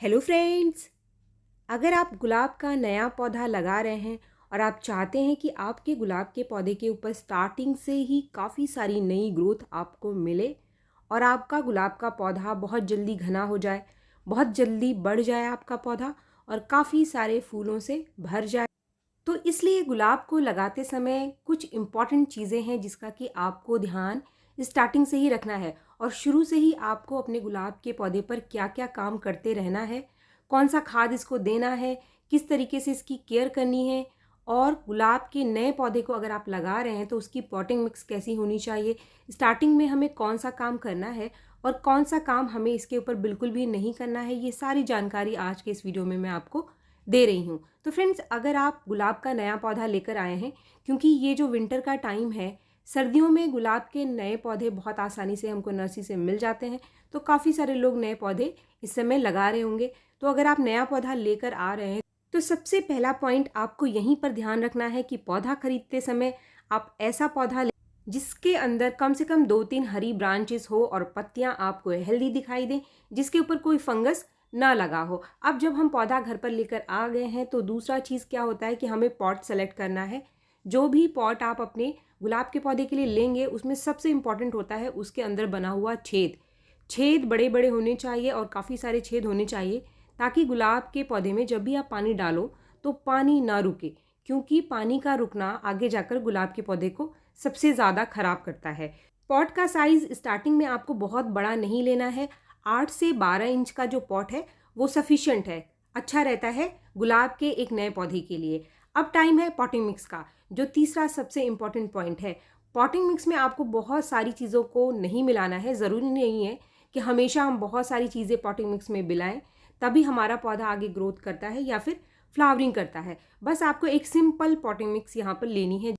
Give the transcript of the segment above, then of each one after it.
Hello friends. अगर आप गुलाब का नया पौधा लगा रहे हैं और आप चाहते हैं कि आपके गुलाब के पौधे के ऊपर स्टार्टिंग से ही काफ़ी सारी नई ग्रोथ आपको मिले और आपका गुलाब का पौधा बहुत जल्दी घना हो जाए, बहुत जल्दी बढ़ जाए आपका पौधा और काफ़ी सारे फूलों से भर जाए, तो इसलिए गुलाब को लगाते समय कुछ इम्पॉर्टेंट चीज़ें हैं जिसका कि आपको ध्यान स्टार्टिंग से ही रखना है और शुरू से ही आपको अपने गुलाब के पौधे पर क्या क्या काम करते रहना है, कौन सा खाद इसको देना है, किस तरीके से इसकी केयर करनी है और गुलाब के नए पौधे को अगर आप लगा रहे हैं तो उसकी पॉटिंग मिक्स कैसी होनी चाहिए, स्टार्टिंग में हमें कौन सा काम करना है और कौन सा काम हमें इसके ऊपर बिल्कुल भी नहीं करना है, ये सारी जानकारी आज के इस वीडियो में मैं आपको दे रही हूँ। तो फ्रेंड्स, अगर आप गुलाब का नया पौधा लेकर आए हैं, क्योंकि ये जो विंटर का टाइम है, सर्दियों में गुलाब के नए पौधे बहुत आसानी से हमको नर्सरी से मिल जाते हैं, तो काफ़ी सारे लोग नए पौधे इस समय लगा रहे होंगे। तो अगर आप नया पौधा लेकर आ रहे हैं तो सबसे पहला पॉइंट आपको यहीं पर ध्यान रखना है कि पौधा खरीदते समय आप ऐसा पौधा लें जिसके अंदर कम से कम 2-3 हरी ब्रांचेस हो और पत्तियां आपको हेल्दी दिखाई दें, जिसके ऊपर कोई फंगस ना लगा हो। अब जब हम पौधा घर पर लेकर आ गए हैं तो दूसरा चीज़ क्या होता है कि हमें पॉट सेलेक्ट करना है। जो भी पॉट आप अपने गुलाब के पौधे के लिए लेंगे उसमें सबसे इम्पॉर्टेंट होता है उसके अंदर बना हुआ छेद। छेद बड़े बड़े होने चाहिए और काफ़ी सारे छेद होने चाहिए ताकि गुलाब के पौधे में जब भी आप पानी डालो तो पानी ना रुके, क्योंकि पानी का रुकना आगे जाकर गुलाब के पौधे को सबसे ज़्यादा खराब करता है। पॉट का साइज़ स्टार्टिंग में आपको बहुत बड़ा नहीं लेना है। 8 से 12 इंच का जो पॉट है वो सफिशेंट है, अच्छा रहता है गुलाब के एक नए पौधे के लिए। अब टाइम है पॉटिंग मिक्स का, जो तीसरा सबसे इम्पॉर्टेंट पॉइंट है। पॉटिंग मिक्स में आपको बहुत सारी चीज़ों को नहीं मिलाना है। ज़रूरी नहीं है कि हमेशा हम बहुत सारी चीज़ें पॉटिंग मिक्स में मिलाएं तभी हमारा पौधा आगे ग्रोथ करता है या फिर फ्लावरिंग करता है। बस आपको एक सिंपल पॉटिंग मिक्स यहाँ पर लेनी है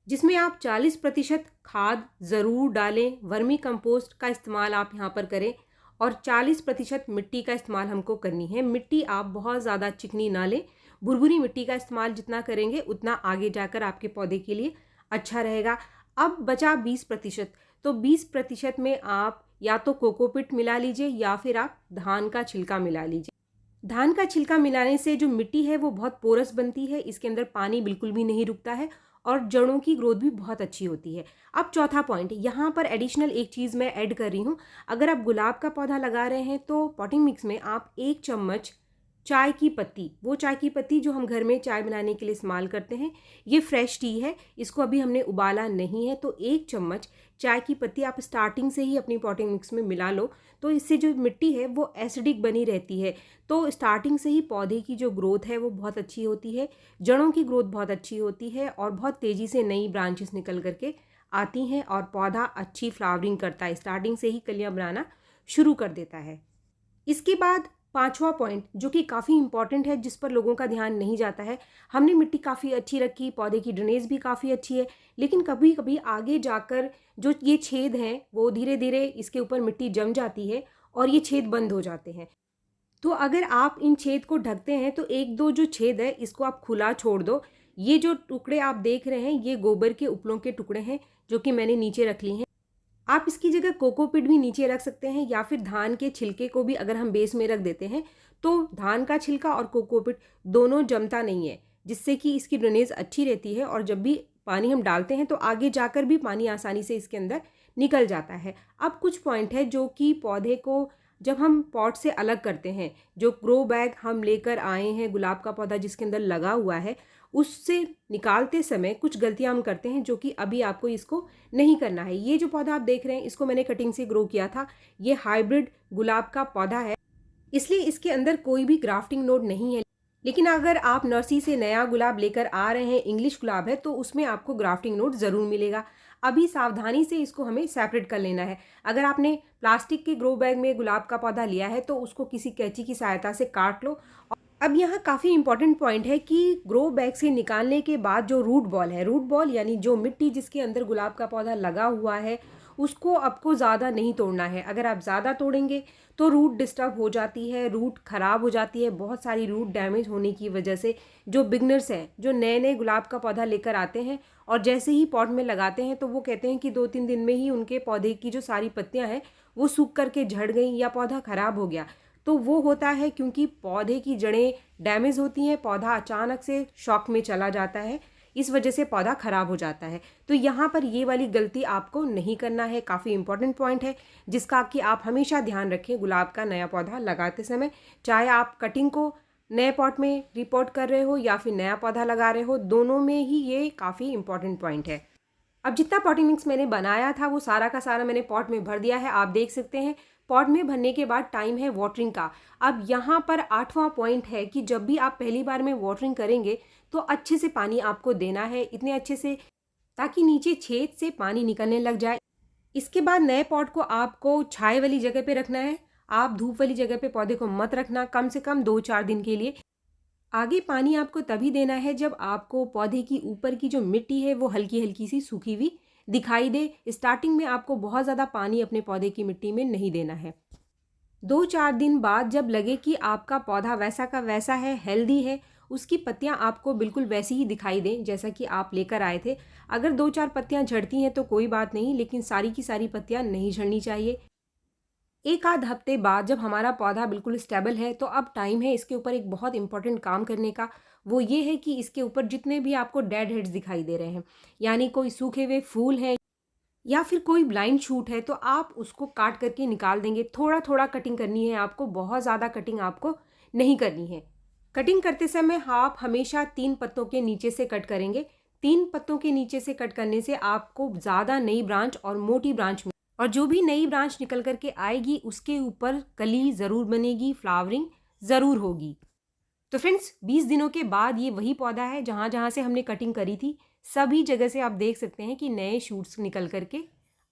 जिसमें आप 40% खाद ज़रूर डालें। वर्मी कंपोस्ट का इस्तेमाल आप यहाँ पर करें और 40% मिट्टी का इस्तेमाल हमको करनी है। मिट्टी आप बहुत ज़्यादा चिकनी ना लें, भुरभुरी मिट्टी का इस्तेमाल जितना करेंगे उतना आगे जाकर आपके पौधे के लिए अच्छा रहेगा। अब बचा 20%, तो 20% में आप या तो कोकोपीट मिला लीजिए या फिर आप धान का छिलका मिला लीजिए। धान का छिलका मिलाने से जो मिट्टी है वो बहुत पोरस बनती है, इसके अंदर पानी बिल्कुल भी नहीं रुकता है और जड़ों की ग्रोथ भी बहुत अच्छी होती है। अब चौथा पॉइंट, यहाँ पर एडिशनल एक चीज़ मैं ऐड कर रही हूँ। अगर आप गुलाब का पौधा लगा रहे हैं तो पॉटिंग मिक्स में आप 1 चम्मच चाय की पत्ती, वो चाय की पत्ती जो हम घर में चाय बनाने के लिए इस्तेमाल करते हैं, ये फ्रेश टी है, इसको अभी हमने उबाला नहीं है, तो 1 चम्मच चाय की पत्ती आप स्टार्टिंग से ही अपनी पॉटिंग मिक्स में मिला लो। तो इससे जो मिट्टी है वो एसिडिक बनी रहती है, तो स्टार्टिंग से ही पौधे की जो ग्रोथ है वो बहुत अच्छी होती है, जड़ों की ग्रोथ बहुत अच्छी होती है और बहुत तेज़ी से नई ब्रांचेस निकल करके आती हैं और पौधा अच्छी फ्लावरिंग करता है, स्टार्टिंग से ही कलियाँ बनाना शुरू कर देता है। इसके बाद पांचवा पॉइंट जो कि काफ़ी इंपॉर्टेंट है, जिस पर लोगों का ध्यान नहीं जाता है। हमने मिट्टी काफ़ी अच्छी रखी, पौधे की ड्रेनेज भी काफ़ी अच्छी है, लेकिन कभी कभी आगे जाकर जो ये छेद हैं वो धीरे धीरे इसके ऊपर मिट्टी जम जाती है और ये छेद बंद हो जाते हैं। तो अगर आप इन छेद को ढकते हैं तो एक दो जो छेद है इसको आप खुला छोड़ दो। ये जो टुकड़े आप देख रहे हैं ये गोबर के उपलों के टुकड़े हैं जो कि मैंने नीचे रख लिए हैं। आप इसकी जगह कोकोपीट भी नीचे रख सकते हैं या फिर धान के छिलके को भी अगर हम बेस में रख देते हैं तो धान का छिलका और कोकोपीट दोनों जमता नहीं है, जिससे कि इसकी ड्रेनेज अच्छी रहती है और जब भी पानी हम डालते हैं तो आगे जाकर भी पानी आसानी से इसके अंदर निकल जाता है। अब कुछ पॉइंट है जो कि पौधे को जब हम पॉट से अलग करते हैं, जो ग्रो बैग हम लेकर आए हैं गुलाब का पौधा जिसके अंदर लगा हुआ है, उससे निकालते समय कुछ गलतियां हम करते हैं जो कि अभी आपको इसको नहीं करना है। ये जो पौधा आप देख रहे हैं इसको मैंने कटिंग से ग्रो किया था, ये हाइब्रिड गुलाब का पौधा है, इसलिए इसके अंदर कोई भी ग्राफ्टिंग नोड नहीं है। लेकिन अगर आप नर्सरी से नया गुलाब लेकर आ रहे हैं, इंग्लिश गुलाब है, तो उसमें आपको ग्राफ्टिंग नोड ज़रूर मिलेगा। अभी सावधानी से इसको हमें सेपरेट कर लेना है। अगर आपने प्लास्टिक के ग्रो बैग में गुलाब का पौधा लिया है तो उसको किसी कैंची की सहायता से काट लो। अब यहाँ काफ़ी इंपॉर्टेंट पॉइंट है कि ग्रो बैग से निकालने के बाद जो रूट बॉल है, रूट बॉल यानी जो मिट्टी जिसके अंदर गुलाब का पौधा लगा हुआ है, उसको आपको ज़्यादा नहीं तोड़ना है। अगर आप ज़्यादा तोड़ेंगे तो रूट डिस्टर्ब हो जाती है, रूट ख़राब हो जाती है। बहुत सारी रूट डैमेज होने की वजह से जो बिगनर्स हैं, जो नए नए गुलाब का पौधा लेकर आते हैं और जैसे ही पॉट में लगाते हैं तो वो कहते हैं कि 2-3 दिन में ही उनके पौधे की जो सारी पत्तियाँ हैं वो सूख करके झड़ गई या पौधा ख़राब हो गया। तो वो होता है क्योंकि पौधे की जड़ें डैमेज होती हैं, पौधा अचानक से शॉक में चला जाता है, इस वजह से पौधा ख़राब हो जाता है। तो यहाँ पर ये वाली गलती आपको नहीं करना है। काफ़ी इंपॉर्टेंट पॉइंट है जिसका कि आप हमेशा ध्यान रखें गुलाब का नया पौधा लगाते समय, चाहे आप कटिंग को नए पॉट में रिपोर्ट कर रहे हो या फिर नया पौधा लगा रहे हो, दोनों में ही ये काफ़ी इंपॉर्टेंट पॉइंट है। अब जितना पॉटिंग मिक्स मैंने बनाया था वो सारा का सारा मैंने पॉट में भर दिया है। आप देख सकते हैं पॉट में भरने के बाद टाइम है वाटरिंग का। अब यहाँ पर 8वां पॉइंट है कि जब भी आप पहली बार में वाटरिंग करेंगे तो अच्छे से पानी आपको देना है, इतने अच्छे से ताकि नीचे छेद से पानी निकलने लग जाए। इसके बाद नए पॉट को आपको छाए वाली जगह पे रखना है। आप धूप वाली जगह पे पौधे को मत रखना, कम से कम 2-4 दिन के लिए। आगे पानी आपको तभी देना है जब आपको पौधे की ऊपर की जो मिट्टी है वो हल्की हल्की सी सूखी हुई दिखाई दे। स्टार्टिंग में आपको बहुत ज़्यादा पानी अपने पौधे की मिट्टी में नहीं देना है। 2-4 दिन बाद जब लगे कि आपका पौधा वैसा का वैसा है, हेल्दी है, उसकी पत्तियां आपको बिल्कुल वैसी ही दिखाई दें जैसा कि आप लेकर आए थे। अगर 2-4 पत्तियां झड़ती हैं तो कोई बात नहीं, लेकिन सारी की सारी पत्तियां नहीं झड़नी चाहिए। एक आध हफ्ते बाद जब हमारा पौधा बिल्कुल स्टेबल है तो अब टाइम है इसके ऊपर एक बहुत इंपॉर्टेंट काम करने का। वो ये है कि इसके ऊपर जितने भी आपको डेड हेड्स दिखाई दे रहे हैं, यानी कोई सूखे हुए फूल हैं या फिर कोई ब्लाइंड शूट है, तो आप उसको काट करके निकाल देंगे। थोड़ा थोड़ा कटिंग करनी है आपको, बहुत ज़्यादा कटिंग आपको नहीं करनी है। कटिंग करते समय आप हमेशा 3 पत्तों के नीचे से कट करेंगे। 3 पत्तों के नीचे से कट करने से आपको ज़्यादा नई ब्रांच और मोटी ब्रांच और जो भी नई ब्रांच निकल करके आएगी उसके ऊपर कली ज़रूर बनेगी, फ्लावरिंग ज़रूर होगी। तो फ्रेंड्स 20 दिनों के बाद ये वही पौधा है जहाँ जहाँ से हमने कटिंग करी थी, सभी जगह से आप देख सकते हैं कि नए शूट्स निकल करके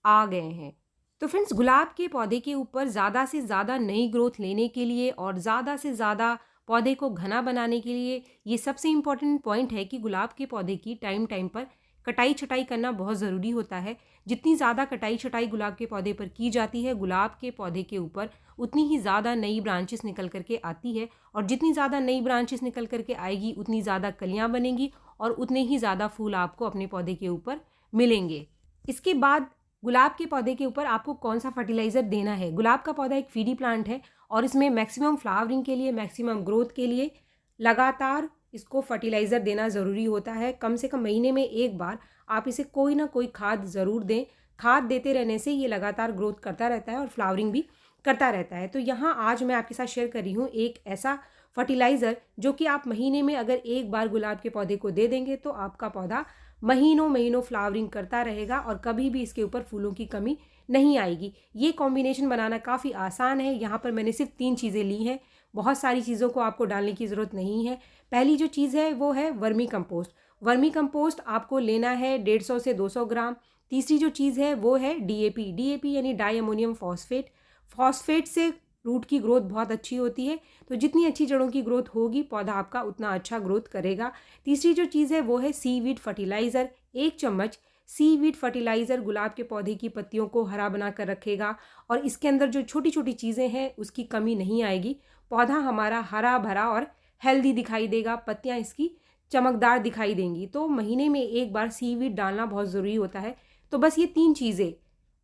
आ गए हैं। तो फ्रेंड्स गुलाब के पौधे के ऊपर ज़्यादा से ज़्यादा नई ग्रोथ लेने के लिए और ज़्यादा से ज़्यादा पौधे को घना बनाने के लिए ये सबसे इम्पॉर्टेंट पॉइंट है कि गुलाब के पौधे की टाइम टाइम पर कटाई छटाई करना बहुत ज़रूरी होता है। जितनी ज़्यादा कटाई छटाई गुलाब के पौधे पर की जाती है, गुलाब के पौधे के ऊपर उतनी ही ज़्यादा नई ब्रांचेस निकल करके आती है, और जितनी ज़्यादा नई ब्रांचेस निकल करके आएगी उतनी ज़्यादा कलियाँ बनेंगी और उतने ही ज़्यादा फूल आपको अपने पौधे के ऊपर मिलेंगे। इसके बाद गुलाब के पौधे के ऊपर आपको कौन सा फर्टिलाइज़र देना है। गुलाब का पौधा एक फीडी प्लांट है और इसमें मैक्सिमम फ्लावरिंग के लिए, मैक्सिमम ग्रोथ के लिए लगातार इसको फर्टिलाइज़र देना ज़रूरी होता है। कम से कम महीने में एक बार आप इसे कोई ना कोई खाद ज़रूर दें। खाद देते रहने से ये लगातार ग्रोथ करता रहता है और फ्लावरिंग भी करता रहता है। तो यहाँ आज मैं आपके साथ शेयर कर रही हूँ एक ऐसा फर्टिलाइज़र जो कि आप महीने में अगर एक बार गुलाब के पौधे को दे देंगे तो आपका पौधा महीनों महीनों फ्लावरिंग करता रहेगा और कभी भी इसके ऊपर फूलों की कमी नहीं आएगी। ये कॉम्बिनेशन बनाना काफ़ी आसान है। यहाँ पर मैंने सिर्फ 3 चीज़ें ली हैं, बहुत सारी चीज़ों को आपको डालने की ज़रूरत नहीं है। पहली जो चीज़ है वो है वर्मी कंपोस्ट। वर्मी कंपोस्ट आपको लेना है 150 से 200 ग्राम। तीसरी जो चीज़ है वो है डीएपी। डीएपी यानी डाई अमोनियम फॉस्फेट। फॉस्फेट से रूट की ग्रोथ बहुत अच्छी होती है, तो जितनी अच्छी जड़ों की ग्रोथ होगी पौधा आपका उतना अच्छा ग्रोथ करेगा। तीसरी जो चीज़ है वो है सीवीड फर्टिलाइज़र। 1 चम्मच सीवीड फर्टिलाइज़र गुलाब के पौधे की पत्तियों को हरा बना कर रखेगा और इसके अंदर जो छोटी छोटी चीज़ें हैं उसकी कमी नहीं आएगी। पौधा हमारा हरा भरा और हेल्दी दिखाई देगा, पत्तियाँ इसकी चमकदार दिखाई देंगी। तो महीने में एक बार सीवीड डालना बहुत ज़रूरी होता है। तो बस ये 3 चीज़ें,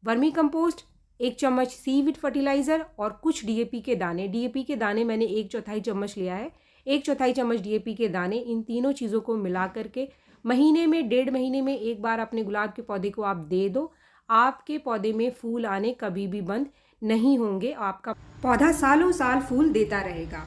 वर्मी कंपोस्ट, 1 चम्मच सीवीड फर्टिलाइज़र और कुछ डीएपी के दाने। डीएपी के दाने मैंने 1/4 चम्मच लिया है। 1/4 चम्मच डीएपी के दाने, इन तीनों चीज़ों को मिला करके महीने में 1.5 महीने में एक बार अपने गुलाब के पौधे को आप दे दो। आपके पौधे में फूल आने कभी भी बंद नहीं होंगे, आपका पौधा सालों साल फूल देता रहेगा।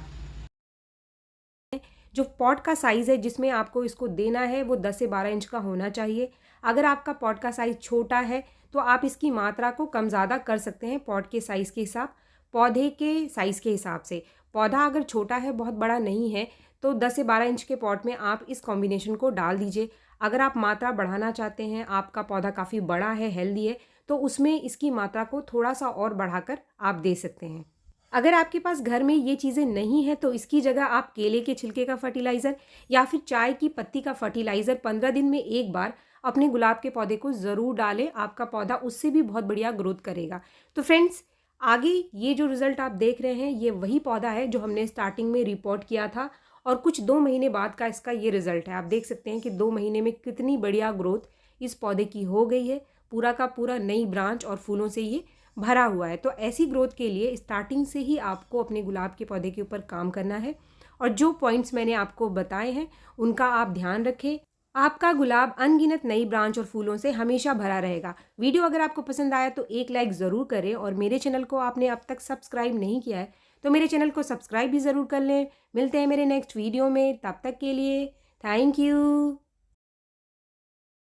जो पॉट का साइज़ है जिसमें आपको इसको देना है वो 10 से 12 इंच का होना चाहिए। अगर आपका पॉट का साइज़ छोटा है तो आप इसकी मात्रा को कम ज़्यादा कर सकते हैं पॉट के साइज़ के हिसाब, पौधे के साइज़ के हिसाब से। पौधा अगर छोटा है, बहुत बड़ा नहीं है, तो 10 से 12 इंच के पॉट में आप इस कॉम्बिनेशन को डाल दीजिए। अगर आप मात्रा बढ़ाना चाहते हैं, आपका पौधा काफ़ी बड़ा है, हेल्दी है, तो उसमें इसकी मात्रा को थोड़ा सा और बढ़ाकर आप दे सकते हैं। अगर आपके पास घर में ये चीज़ें नहीं हैं तो इसकी जगह आप केले के छिलके का फर्टिलाइज़र या फिर चाय की पत्ती का फर्टिलाइज़र 15 दिन में एक बार अपने गुलाब के पौधे को ज़रूर डालें। आपका पौधा उससे भी बहुत बढ़िया ग्रोथ करेगा। तो फ्रेंड्स, आगे ये जो रिज़ल्ट आप देख रहे हैं ये वही पौधा है जो हमने स्टार्टिंग में रिपोर्ट किया था और कुछ 2 महीने बाद का इसका ये रिज़ल्ट है। आप देख सकते हैं कि 2 महीने में कितनी बढ़िया ग्रोथ इस पौधे की हो गई है। पूरा का पूरा नई ब्रांच और फूलों से ये भरा हुआ है। तो ऐसी ग्रोथ के लिए स्टार्टिंग से ही आपको अपने गुलाब के पौधे के ऊपर काम करना है और जो पॉइंट्स मैंने आपको बताए हैं उनका आप ध्यान रखें। आपका गुलाब अनगिनत नई ब्रांच और फूलों से हमेशा भरा रहेगा। वीडियो अगर आपको पसंद आया तो एक लाइक ज़रूर करें और मेरे चैनल को आपने अब तक सब्सक्राइब नहीं किया है तो मेरे चैनल को सब्सक्राइब भी ज़रूर कर लें। मिलते हैं मेरे नेक्स्ट वीडियो में, तब तक के लिए थैंक यू।